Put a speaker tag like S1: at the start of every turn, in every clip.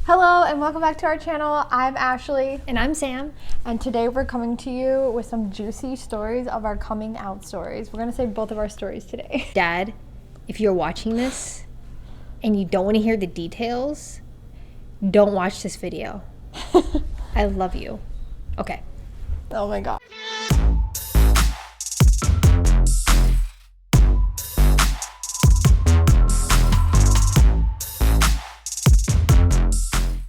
S1: Hello and welcome back to our channel. I'm Ashley.
S2: And I'm Sam.
S1: And today we're coming to you with some juicy stories of our coming out stories. We're going to say both of our stories today.
S2: Dad, if you're watching this and you don't want to hear the details, don't watch this video. I love you. Okay.
S1: Oh my God.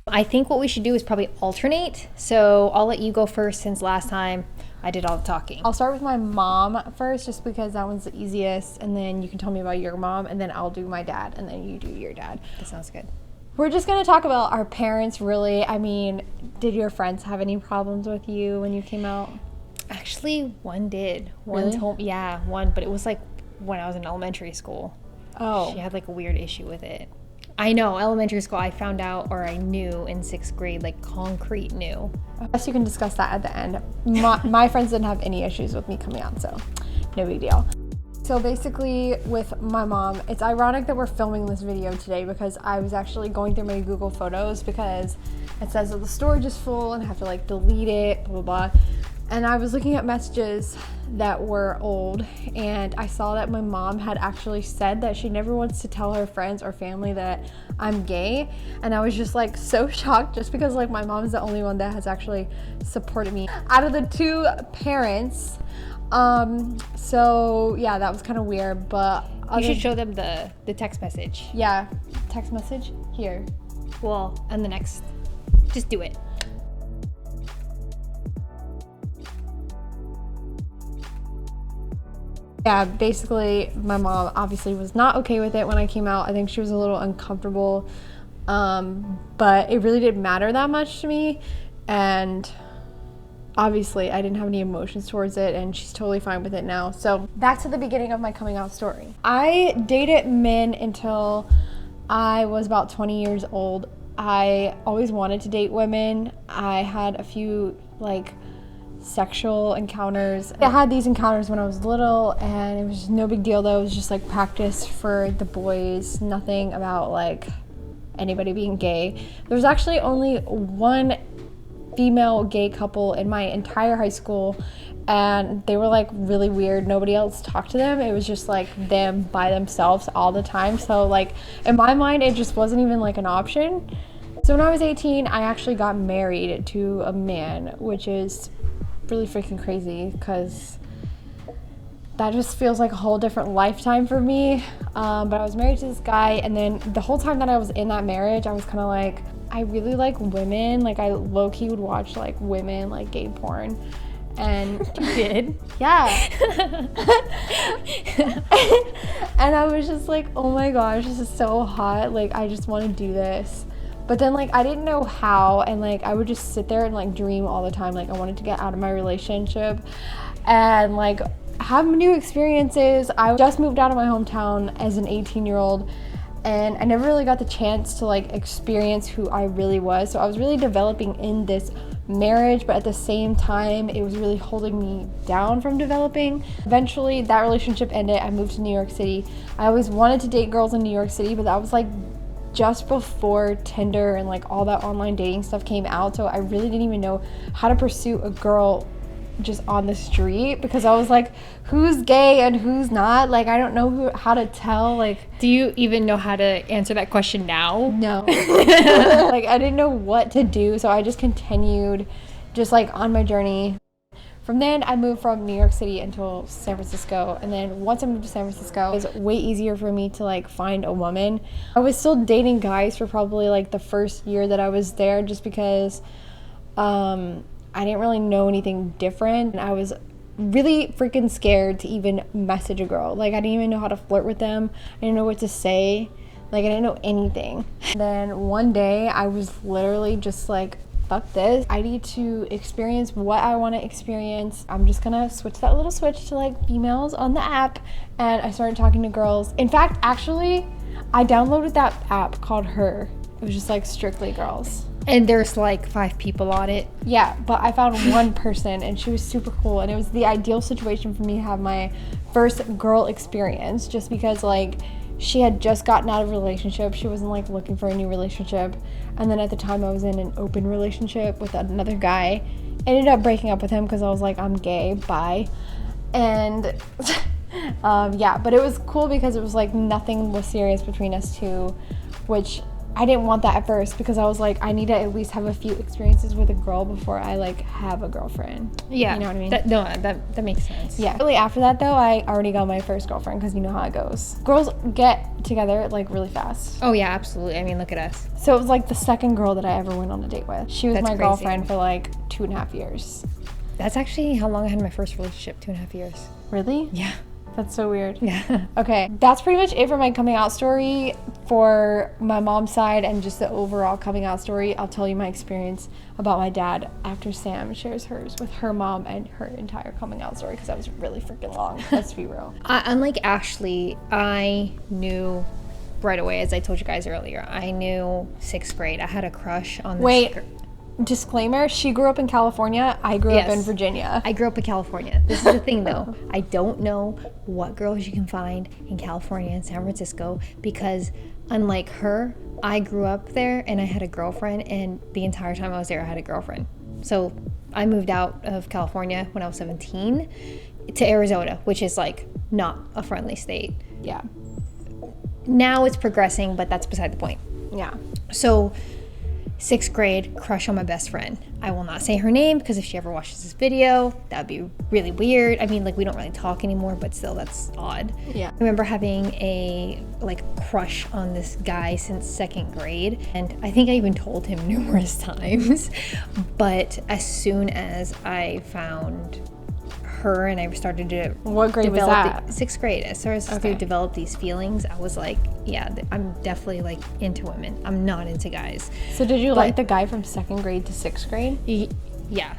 S2: I think what we should do is probably alternate. So I'll let you go first since last time I did all the talking.
S1: I'll start with my mom first just because that one's the easiest, and then you can tell me about your mom, and then I'll do my dad, and then you do your dad.
S2: That sounds good.
S1: We're just going to talk about our parents, really. I mean, did your friends have any problems with you when you came out?
S2: Actually, one did.
S1: Really?
S2: One, but it was like when I was in elementary school.
S1: Oh.
S2: She had like a weird issue with it. I know, elementary school, I found out, or I knew in 6th grade, like concrete knew.
S1: I guess you can discuss that at the end. My friends didn't have any issues with me coming out, so no big deal. So basically with my mom, it's ironic that we're filming this video today because I was actually going through my Google Photos because it says that the storage is full and I have to like delete it, blah, blah, blah. And I was looking at messages that were old, and I saw that my mom had actually said that she never wants to tell her friends or family that I'm gay. And I was just like so shocked just because like my mom is the only one that has actually supported me out of the two parents. So yeah, that was kind of weird, but
S2: you should show them the text message.
S1: Yeah, text message here.
S2: Well, and the next, just do it.
S1: Yeah, basically my mom obviously was not okay with it when I came out. I think she was a little uncomfortable, but it really didn't matter that much to me, and obviously I didn't have any emotions towards it, and she's totally fine with it now. So back to the beginning of my coming out story. I dated men until I was about 20 years old. I always wanted to date women. I had a few like sexual encounters. I had these encounters when I was little, and it was just no big deal though. It was just like practice for the boys, nothing about like anybody being gay. There was actually only one female gay couple in my entire high school, and they were like really weird. Nobody else talked to them. It was just like them by themselves all the time. So like in my mind, it just wasn't even like an option. So when I was 18, I actually got married to a man, which is really freaking crazy because that just feels like a whole different lifetime for me. But I was married to this guy, and then the whole time that I was in that marriage, I was kind of like, I really like women. Like I low-key would watch like women like gay porn. And
S2: you did?
S1: Yeah. And I was just like, oh my gosh, this is so hot. Like I just want to do this. But then like I didn't know how, and like I would just sit there and like dream all the time. Like I wanted to get out of my relationship and like have new experiences. I just moved out of my hometown as an 18-year-old, and I never really got the chance to like experience who I really was. So I was really developing in this marriage, but at the same time it was really holding me down from developing. Eventually that relationship ended. I moved to New York City. I always wanted to date girls in New York City, but that was like just before Tinder and like all that online dating stuff came out, so I really didn't even know how to pursue a girl just on the street because I was like, who's gay and who's not? Like I don't know how to tell. Like,
S2: do you even know how to answer that question now?
S1: No. Like I didn't know what to do, so I just continued just like on my journey. From then, I moved from New York City until San Francisco, and then once I moved to San Francisco, it was way easier for me to like find a woman. I was still dating guys for probably like the first year that I was there, just because I didn't really know anything different. I was really freaking scared to even message a girl. Like I didn't even know how to flirt with them. I didn't know what to say. Like I didn't know anything. Then one day, I was literally just like, fuck this. I need to experience what I want to experience. I'm just gonna switch that little switch to like females on the app. And I started talking to girls. In fact, actually, I downloaded that app called Her. It was just like strictly girls.
S2: And there's like 5 people on it.
S1: Yeah, but I found one person and she was super cool, and it was the ideal situation for me to have my first girl experience, just because like she had just gotten out of a relationship. She wasn't like looking for a new relationship. And then at the time I was in an open relationship with another guy. I ended up breaking up with him because I was like, I'm gay, bye. And yeah, but it was cool because it was like nothing was serious between us two, which I didn't want that at first because I was like, I need to at least have a few experiences with a girl before I like have a girlfriend.
S2: Yeah.
S1: You know what I mean?
S2: That makes sense.
S1: Yeah. Really after that though, I already got my first girlfriend because you know how it goes. Girls get together like really fast.
S2: Oh yeah, absolutely. I mean, look at us.
S1: So it was like the second girl that I ever went on a date with. She was
S2: That's
S1: my
S2: crazy.
S1: girlfriend for like 2.5 years.
S2: That's actually how long I had my first relationship, 2.5 years.
S1: Really?
S2: Yeah.
S1: That's so weird.
S2: Yeah.
S1: Okay, that's pretty much it for my coming out story for my mom's side and just the overall coming out story. I'll tell you my experience about my dad after Sam shares hers with her mom and her entire coming out story because that was really freaking long. Let's be real.
S2: Unlike Ashley, I knew right away, as I told you guys earlier, I knew 6th grade. I had a crush on this
S1: Wait.
S2: girl.
S1: Disclaimer, she grew up in California. I grew up in Virginia.
S2: I grew up in California. This is the thing though. I don't know what girls you can find in California and San Francisco because unlike her, I grew up there and I had a girlfriend, and the entire time I was there I had a girlfriend. So I moved out of California when I was 17 to Arizona, which is like not a friendly state.
S1: Yeah.
S2: Now it's progressing, but that's beside the point.
S1: Yeah.
S2: So 6th grade, crush on my best friend. I will not say her name because if she ever watches this video, that would be really weird. I mean, like, we don't really talk anymore, but still, that's odd.
S1: Yeah.
S2: I remember having a, like, crush on this guy since 2nd grade, and I think I even told him numerous times. But as soon as I found her and I started to
S1: What grade was that?
S2: 6th grade. As soon as I started to develop these feelings, I was like, yeah, I'm definitely like into women. I'm not into guys.
S1: So did you like the guy from 2nd grade to 6th grade?
S2: Yeah.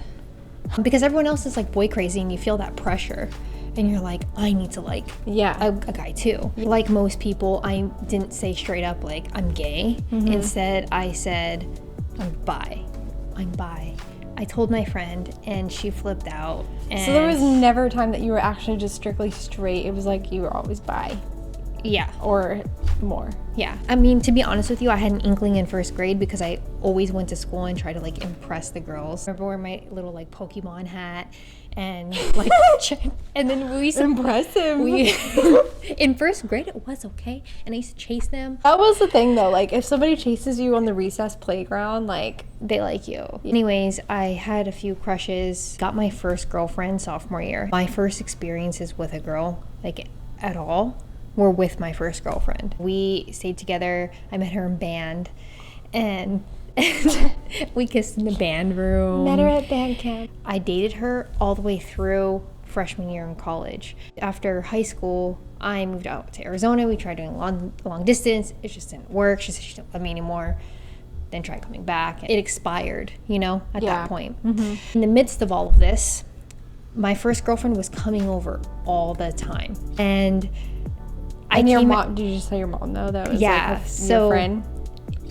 S2: Because everyone else is like boy crazy and you feel that pressure and you're like, I need to like a guy too. Like most people, I didn't say straight up like I'm gay. Instead, I said I'm bi. I told my friend and she flipped out. And
S1: so there was never a time that you were actually just strictly straight. It was like you were always bi.
S2: Yeah.
S1: Or more.
S2: Yeah. I mean, to be honest with you, I had an inkling in 1st grade because I always went to school and tried to like impress the girls. I remember wearing my little like Pokemon hat and like and then we used to
S1: impress him.
S2: In 1st grade it was okay, and I used to chase them.
S1: That was the thing though, like if somebody chases you on the recess playground, like
S2: they like you. Anyways, I had a few crushes, got my first girlfriend sophomore year. My first experiences with a girl, like at all, were with my first girlfriend. We stayed together. I met her in band and we kissed in the band room.
S1: Met her at band camp.
S2: I dated her all the way through freshman year in college. After high school, I moved out to Arizona. We tried doing long distance. It just didn't work. She said she didn't love me anymore. Then tried coming back. It expired, at that point. In the midst of all of this, my first girlfriend was coming over all the time. And
S1: your mom, did you just say your mom though? That was your friend?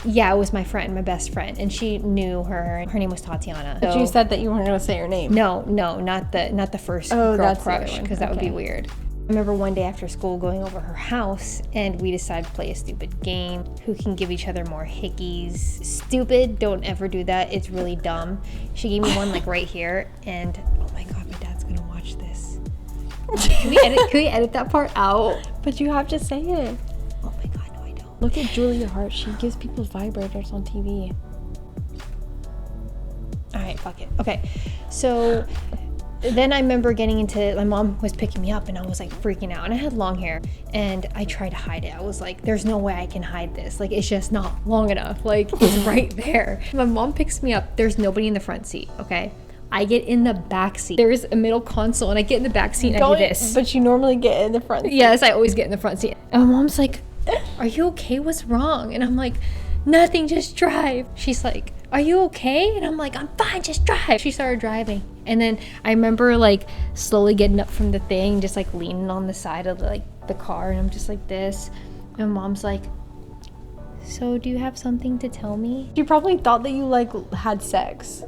S2: Yeah, it was my friend, my best friend, and she knew her. Her name was Tatiana.
S1: But you said that you weren't going to say her name.
S2: No, not the first girl crush, because that would be weird. I remember one day after school going over her house, and we decided to play a stupid game. Who can give each other more hickeys? Stupid, don't ever do that. It's really dumb. She gave me one like right here, and oh my god, my dad's gonna watch this. Can we edit that part out?
S1: But you have to say it.
S2: Oh my god, no I don't.
S1: Look at Julia Hart. She gives people vibrators on TV.
S2: Alright, fuck it. Okay, so then I remember getting into, my mom was picking me up and I was like freaking out, and I had long hair and I tried to hide it. I was like, there's no way I can hide this. Like, it's just not long enough. Like, it's right there. My mom picks me up. There's nobody in the front seat, okay? I get in the back seat. There is a middle console and I get in the back seat and I do this.
S1: But you normally get in the front seat.
S2: Yes, I always get in the front seat. And my mom's like, are you okay? What's wrong? And I'm like, nothing, just drive. She's like, are you okay? And I'm like, I'm fine, just drive. She started driving. And then I remember like slowly getting up from the thing, just like leaning on the side of the car, and I'm just like this. And mom's like, so do you have something to tell me?
S1: She probably thought that you like had sex.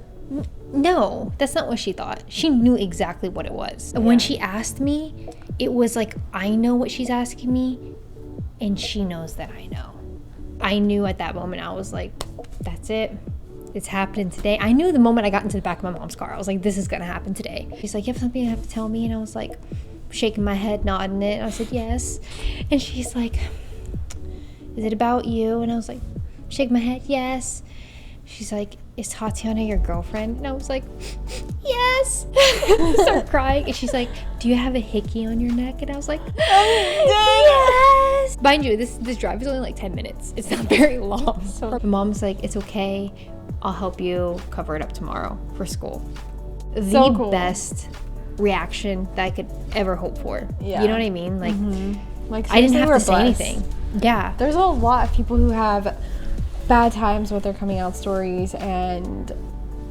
S2: No, that's not what she thought. She knew exactly what it was. Yeah. When she asked me, it was like, I know what she's asking me, And she knows that I know. I knew at that moment, I was like, that's it. It's happening today. I knew the moment I got into the back of my mom's car, I was like, this is gonna happen today. She's like, you have something you have to tell me? And I was like, shaking my head, nodding it. And I said, yes. And she's like, is it about you? And I was like, shake my head, yes. She's like, is Tatiana your girlfriend? And I was like, yes. Start crying. And she's like, do you have a hickey on your neck? And I was like, yes. Mind you, this drive is only like 10 minutes. It's not very long. So my mom's like, it's okay. I'll help you cover it up tomorrow for school.
S1: So cool.
S2: Best reaction that I could ever hope for.
S1: Yeah.
S2: You know what I mean? Like,
S1: Like
S2: I didn't have to
S1: seriously,
S2: say
S1: we're blessed.
S2: anything. Yeah.
S1: There's a lot of people who have bad times with their coming out stories, and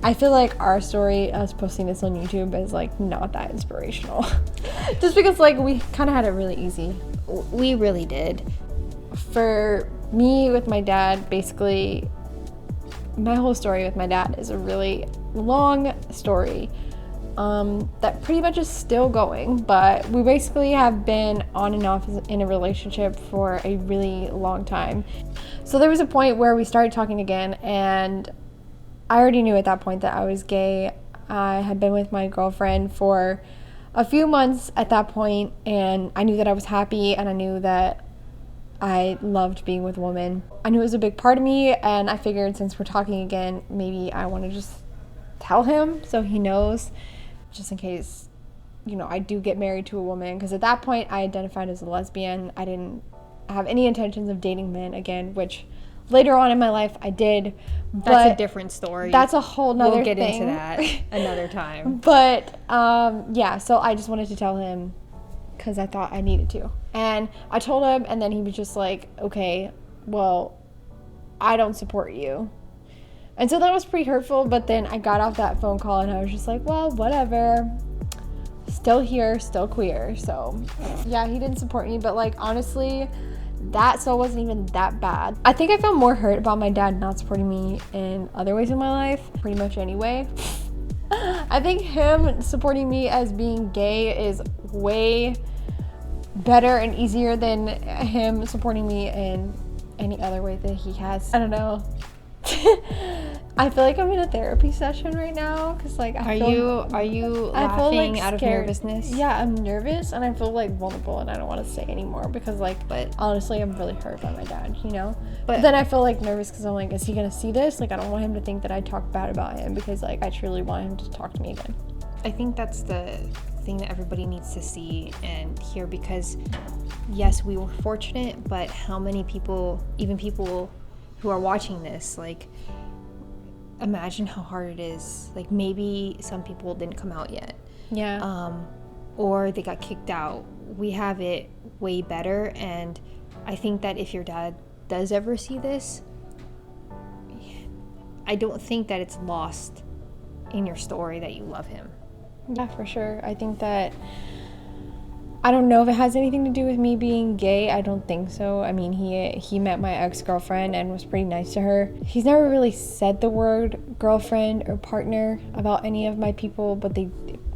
S1: I feel like our story, us posting this on YouTube, is like not that inspirational. Just because like we kind of had it really easy.
S2: We really did.
S1: For me with my dad, basically my whole story with my dad is a really long story that pretty much is still going, but we basically have been on and off in a relationship for a really long time. So there was a point where we started talking again, and I already knew at that point that I was gay. I had been with my girlfriend for a few months at that point, and I knew that I was happy, and I knew that I loved being with women. I knew it was a big part of me, and I figured since we're talking again, maybe I want to just tell him so he knows, just in case, you know, I do get married to a woman. Because at that point, I identified as a lesbian. I didn't have any intentions of dating men again, which later on in my life I did.
S2: That's a different story.
S1: That's a whole nother thing.
S2: We'll get into that another time.
S1: But yeah, so I just wanted to tell him because I thought I needed to. And I told him, and then he was just like, okay, well, I don't support you. And so that was pretty hurtful, but then I got off that phone call and I was just like, well, whatever. Still here, still queer. So yeah, he didn't support me, but like honestly, that still wasn't even that bad. I think I felt more hurt about my dad not supporting me in other ways in my life, pretty much anyway. I think him supporting me as being gay is way better and easier than him supporting me in any other way that he has. I don't know. I feel like I'm in a therapy session right now because like
S2: Are you laughing
S1: like
S2: out of
S1: scared.
S2: nervousness?
S1: Yeah, I'm nervous and I feel like vulnerable and I don't want to say anymore because like, but honestly, I'm really hurt by my dad, you know? But then I feel like nervous because I'm like, is he gonna see this? Like, I don't want him to think that I talk bad about him because like I truly want him to talk to me again.
S2: I think that's the thing that everybody needs to see and hear, because yes, we were fortunate, but how many people, even people who are watching this, like, imagine how hard it is. Like, maybe some people didn't come out yet.
S1: Yeah.
S2: Or they got kicked out. We have it way better, and I think that if your dad does ever see this, I don't think that it's lost in your story that you love him.
S1: Yeah, for sure. I think that, I don't know if it has anything to do with me being gay. I don't think so. I mean, he met my ex-girlfriend and was pretty nice to her. He's never really said the word girlfriend or partner about any of my people, but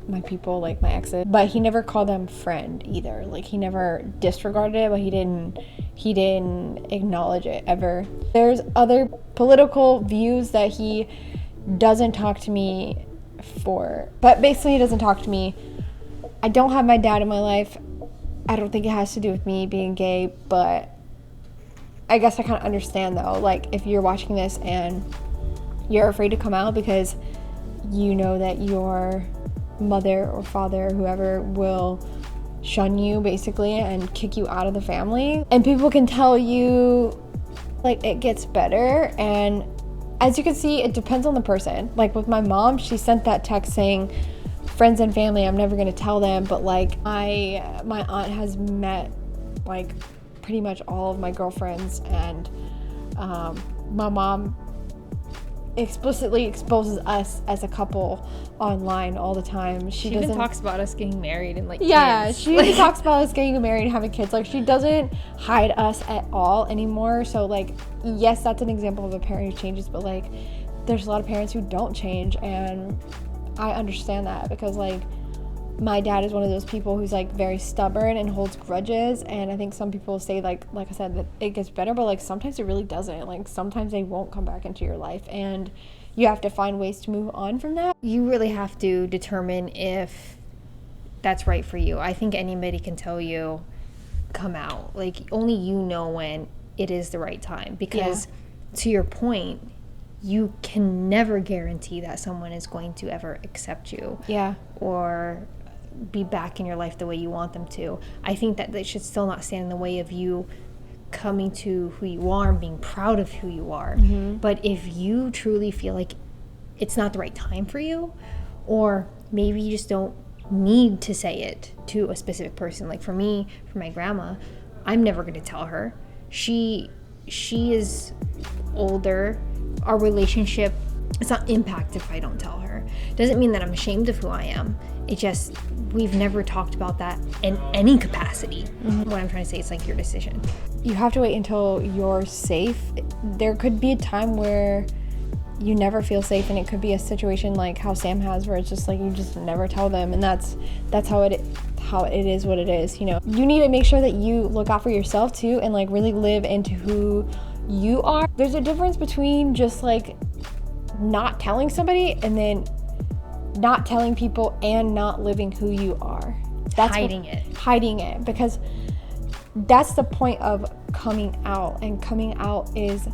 S1: my people, like my exes, but he never called them friend either. Like, he never disregarded it, but he didn't acknowledge it ever. There's other political views that he doesn't talk to me for, but basically he doesn't talk to me. I don't have my dad in my life. I don't think it has to do with me being gay, but I guess I kind of understand though, like if you're watching this and you're afraid to come out because you know that your mother or father or whoever will shun you basically and kick you out of the family, and people can tell you like it gets better, and as you can see, it depends on the person. Like with my mom, she sent that text saying, friends and family, I'm never gonna tell them, but like my aunt has met like pretty much all of my girlfriends, and my mom explicitly exposes us as a couple online all the time. She
S2: even talks about us getting married and like
S1: kids. She even
S2: like,
S1: talks about us getting married and having kids. Like, she doesn't hide us at all anymore. So like, yes, that's an example of a parent who changes, but like there's a lot of parents who don't change, and I understand that because like my dad is one of those people who's like very stubborn and holds grudges, and I think some people say like I said, that it gets better, but like sometimes it really doesn't. Like sometimes they won't come back into your life, and you have to find ways to move on from that.
S2: You really have to determine if that's right for you. I think anybody can tell you, come out. Like only you know when it is the right time, because to your point, you can never guarantee that someone is going to ever accept you or be back in your life the way you want them to. I think that they should still not stand in the way of you coming to who you are and being proud of who you are. But if you truly feel like it's not the right time for you, or maybe you just don't need to say it to a specific person. Like for me, for my grandma, I'm never going to tell her. She is older. Our relationship, it's not impacted if I don't tell her. Doesn't mean that I'm ashamed of who I am. It just, we've never talked about that in any capacity. What I'm trying to say is like your decision.
S1: You have to wait until you're safe. There could be a time where you never feel safe, and it could be a situation like how Sam has, where it's just like you just never tell them, and that's how it is what it is. You know, you need to make sure that you look out for yourself too, and like really live into who you are. There's a difference between just like not telling somebody and then not telling people and not living who you are. That's hiding it, because that's the point of coming out, and coming out is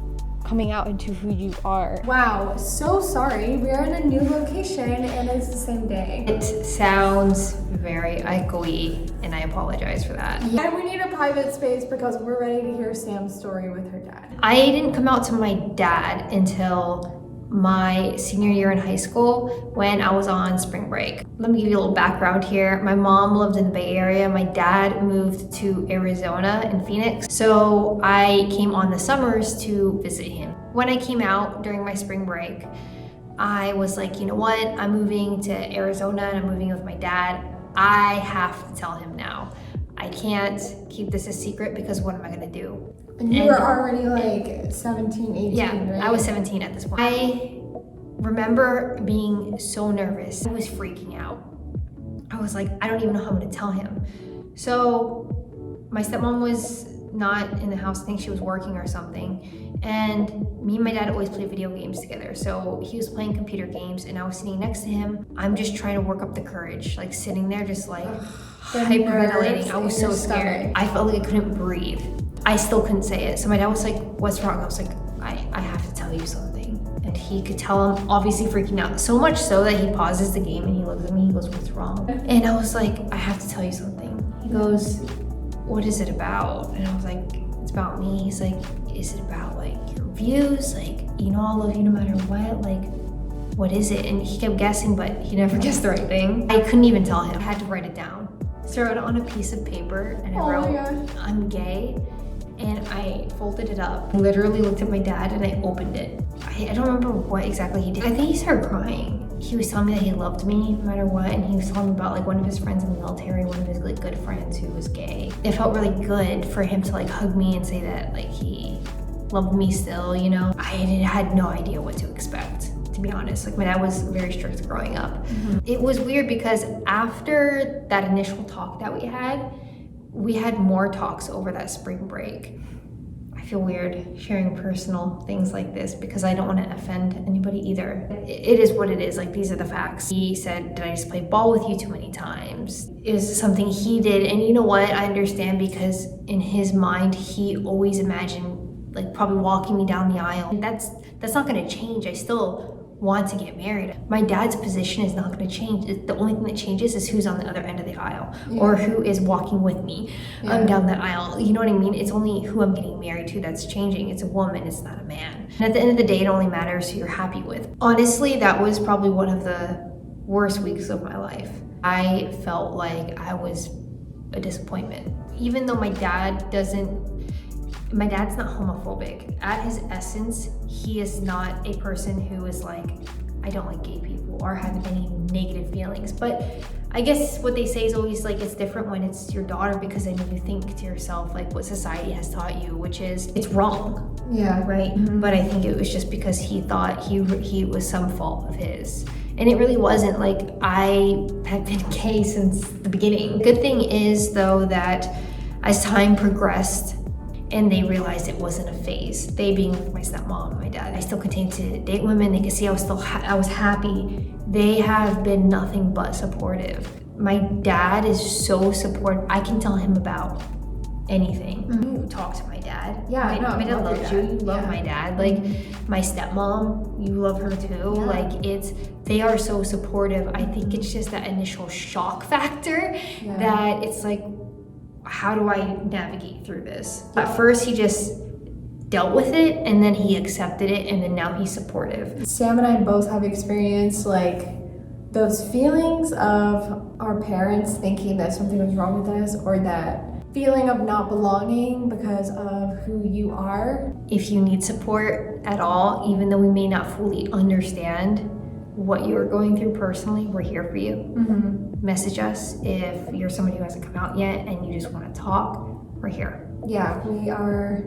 S1: coming out into who you are. Wow, so sorry. We are in a new location and it's the same day.
S2: It sounds very echoey, and I apologize for that.
S1: Yeah, we need a private space because we're ready to hear Sam's story with her dad.
S2: I didn't come out to my dad until my senior year in high school when I was on spring break. Let me give you a little background here. My mom lived in the Bay Area. My dad moved to Arizona in Phoenix. So I came on the summers to visit him. When I came out during my spring break, I was like, you know what? I'm moving to Arizona and I'm moving with my dad. I have to tell him now. I can't keep this a secret, because what am I gonna do?
S1: And you were already like 17, 18,
S2: yeah,
S1: right?
S2: I was 17 at this point. I remember being so nervous. I was freaking out. I was like, I don't even know how I'm gonna tell him. So my stepmom was not in the house. I think she was working or something. And me and my dad always play video games together. So he was playing computer games and I was sitting next to him. I'm just trying to work up the courage, like sitting there just like hyperventilating. I was so scared. I felt like I couldn't breathe. I still couldn't say it. So my dad was like, what's wrong? I was like, I have to tell you something. And he could tell I'm obviously freaking out. So much so that he pauses the game and he looks at me, he goes, what's wrong? And I was like, I have to tell you something. He goes, what is it about? And I was like, it's about me. He's like, is it about like your views? Like, you know, I'll love you no matter what. Like, what is it? And he kept guessing, but he never guessed the right thing. I couldn't even tell him. I had to write it down. So I wrote it on a piece of paper and I wrote, I'm gay. And I folded it up. I literally looked at my dad and I opened it. I don't remember what exactly he did. I think he started crying. He was telling me that he loved me no matter what, and he was telling me about like one of his friends in the military, one of his like good friends who was gay. It felt really good for him to like hug me and say that like he loved me still, you know? I had no idea what to expect, to be honest. Like my dad was very strict growing up. It was weird because after that initial talk that we had more talks over that spring break. I feel weird sharing personal things like this because I don't want to offend anybody either. It is what it is, like these are the facts. He said, did I just play ball with you too many times? It was something he did, and you know what, I understand because in his mind, he always imagined like probably walking me down the aisle. And that's not gonna change. I still want to get married. My dad's position is not going to change. The only thing that changes is who's on the other end of the aisle or who is walking with me down that aisle. You know what I mean? It's only who I'm getting married to that's changing. It's a woman, it's not a man. And at the end of the day, it only matters who you're happy with. Honestly, that was probably one of the worst weeks of my life. I felt like I was a disappointment. Even though my dad's not homophobic. At his essence, he is not a person who is like, I don't like gay people or have any negative feelings. But I guess what they say is always like, it's different when it's your daughter, because then you think to yourself like what society has taught you, which is it's wrong.
S1: Yeah.
S2: Right. But I think it was just because he thought he was some fault of his. And it really wasn't. Like, I have been gay since the beginning. Good thing is though that as time progressed and they realized it wasn't a phase, they being my stepmom and my dad, I still continued to date women. They could see I was still I was happy. They have been nothing but supportive. My dad is so supportive. I can tell him about anything. You talk to my dad.
S1: Yeah,
S2: my dad loves you. You love my dad. Like, my stepmom, you love her too.
S1: Yeah.
S2: Like, they are so supportive. I think it's just that initial shock factor that it's like, how do I navigate through this? At first, he just dealt with it, and then he accepted it, and then now he's supportive.
S1: Sam and I both have experienced like those feelings of our parents thinking that something was wrong with us, or that feeling of not belonging because of who you are.
S2: If you need support at all, even though we may not fully understand what you're going through personally, we're here for you. Message us if you're somebody who hasn't come out yet and you just want to talk. We're here.
S1: Yeah, we are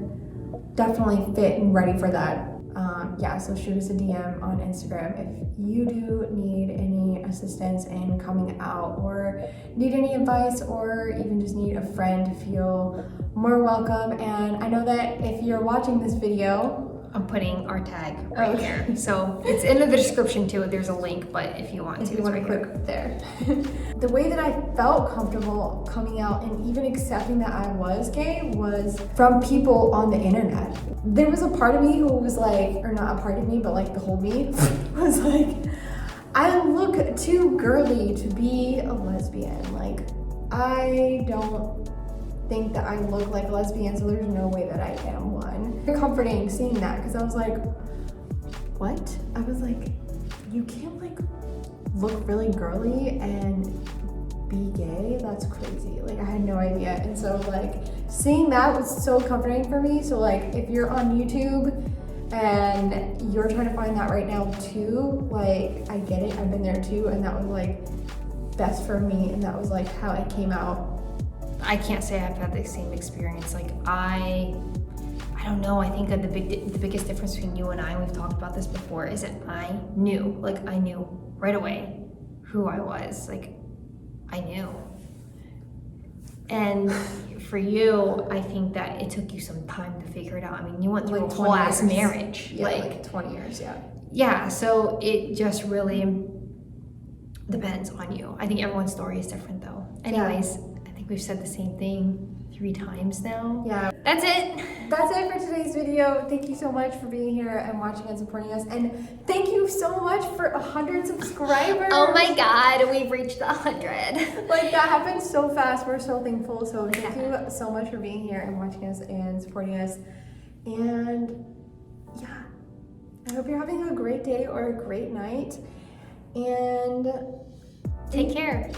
S1: definitely fit and ready for that. So shoot us a DM on Instagram if you do need any assistance in coming out, or need any advice, or even just need a friend to feel more welcome. And I know that if you're watching this video,
S2: I'm putting our tag right here. So it's in the description too. There's a link, but if you want to,
S1: you want to click there. The way that I felt comfortable coming out and even accepting that I was gay was from people on the internet. There was a part of me who was like, or not a part of me, but like the whole me was like, I look too girly to be a lesbian. Like, I don't think that I look like a lesbian, so there's no way that I am one. Very comforting seeing that, because I was like, what? I was like, you can't like look really girly and be gay? That's crazy. Like, I had no idea. And so like seeing that was so comforting for me. So like, if you're on YouTube and you're trying to find that right now too, like, I get it, I've been there too, and that was like best for me, and that was like how I came out.
S2: I can't say I've had the same experience. Like, I don't know. I think that the biggest difference between you and I, we've talked about this before, is that I knew right away who I was. Like, I knew. And for you, I think that it took you some time to figure it out. I mean, you went through
S1: like
S2: a whole ass marriage.
S1: Yeah, like 20 years, yeah.
S2: Yeah, so it just really depends on you. I think everyone's story is different though. Anyways, I think we've said the same thing 3 times now.
S1: Yeah.
S2: That's it.
S1: That's it for today's video. Thank you so much for being here and watching and supporting us. And thank you so much for 100 subscribers.
S2: Oh my God, we've reached 100.
S1: Like, that happened so fast. We're so thankful. So thank you so much for being here and watching us and supporting us. And yeah, I hope you're having a great day or a great night. And
S2: take care.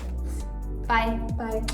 S2: Bye.
S1: Bye.